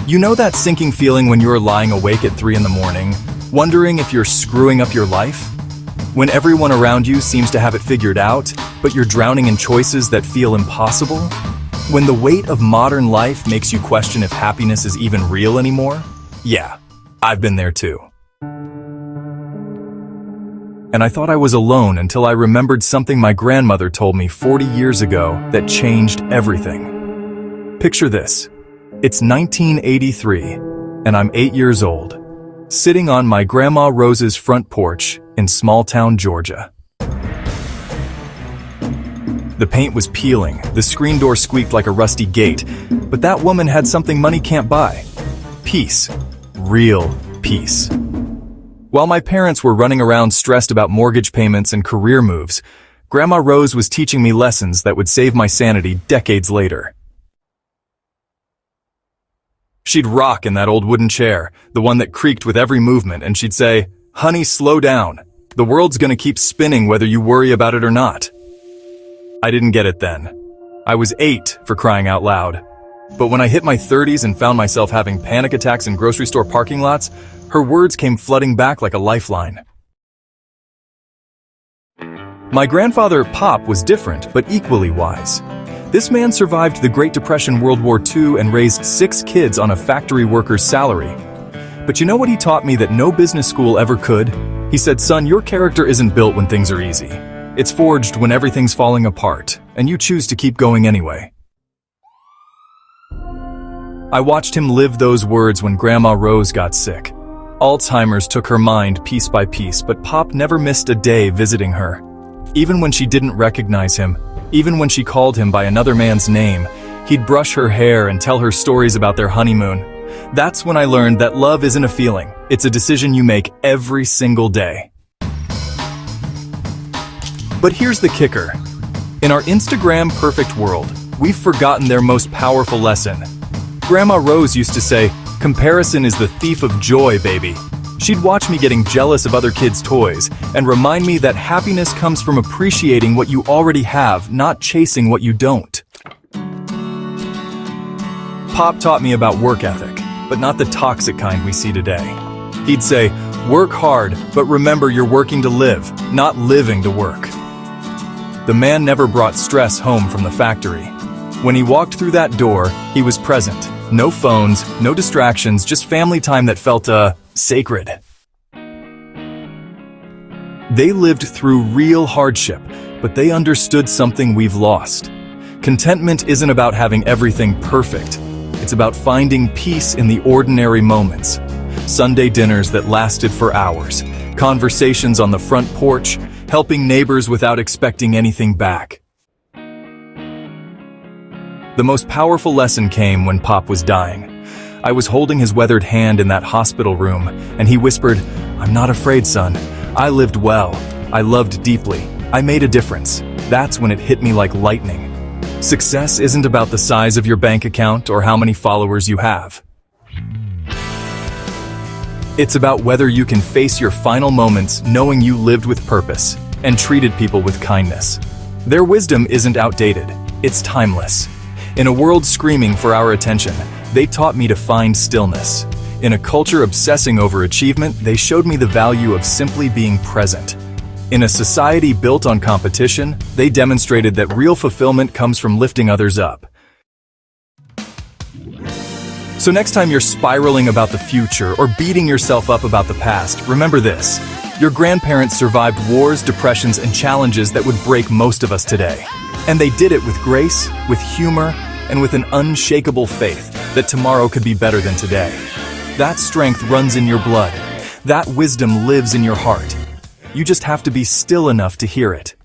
You know that sinking feeling when you're lying awake at 3 in the morning, wondering if you're screwing up your life? When everyone around you seems to have it figured out, but you're drowning in choices that feel impossible? When the weight of modern life makes you question if happiness is even real anymore? Yeah, I've been there too. And I thought I was alone until I remembered something my grandmother told me 40 years ago that changed everything. Picture this. It's 1983, and I'm 8 years old, sitting on my Grandma Rose's front porch in small-town Georgia. The paint was peeling, the screen door squeaked like a rusty gate, but that woman had something money can't buy. Peace. Real peace. While my parents were running around stressed about mortgage payments and career moves, Grandma Rose was teaching me lessons that would save my sanity decades later. She'd rock in that old wooden chair, the one that creaked with every movement, and she'd say, "Honey, slow down. The world's gonna keep spinning whether you worry about it or not." I didn't get it then. I was 8, for crying out loud. But when I hit my 30s and found myself having panic attacks in grocery store parking lots, her words came flooding back like a lifeline. My grandfather, Pop, was different, but equally wise. This man survived the Great Depression, World War II, and raised 6 kids on a factory worker's salary. But you know what he taught me that no business school ever could? He said, "Son, your character isn't built when things are easy. It's forged when everything's falling apart, and you choose to keep going anyway." I watched him live those words when Grandma Rose got sick. Alzheimer's took her mind piece by piece, but Pop never missed a day visiting her. Even when she didn't recognize him, even when she called him by another man's name, he'd brush her hair and tell her stories about their honeymoon. That's when I learned that love isn't a feeling, it's a decision you make every single day. But here's the kicker. In our Instagram perfect world, we've forgotten their most powerful lesson. Grandma Rose used to say, "Comparison is the thief of joy, baby." She'd watch me getting jealous of other kids' toys and remind me that happiness comes from appreciating what you already have, not chasing what you don't. Pop taught me about work ethic, but not the toxic kind we see today. He'd say, "Work hard, but remember you're working to live, not living to work." The man never brought stress home from the factory. When he walked through that door, he was present. No phones, no distractions, just family time that felt, sacred. They lived through real hardship, but they understood something we've lost. Contentment isn't about having everything perfect. It's about finding peace in the ordinary moments. Sunday dinners that lasted for hours, conversations on the front porch, helping neighbors without expecting anything back. The most powerful lesson came when Pop was dying. I was holding his weathered hand in that hospital room, and he whispered, "I'm not afraid, son. I lived well. I loved deeply. I made a difference." That's when it hit me like lightning. Success isn't about the size of your bank account or how many followers you have. It's about whether you can face your final moments knowing you lived with purpose and treated people with kindness. Their wisdom isn't outdated. It's timeless. In a world screaming for our attention, they taught me to find stillness. In a culture obsessing over achievement, they showed me the value of simply being present. In a society built on competition, they demonstrated that real fulfillment comes from lifting others up. So next time you're spiraling about the future or beating yourself up about the past, remember this. Your grandparents survived wars, depressions, and challenges that would break most of us today. And they did it with grace, with humor, and with an unshakable faith that tomorrow could be better than today. That strength runs in your blood. That wisdom lives in your heart. You just have to be still enough to hear it.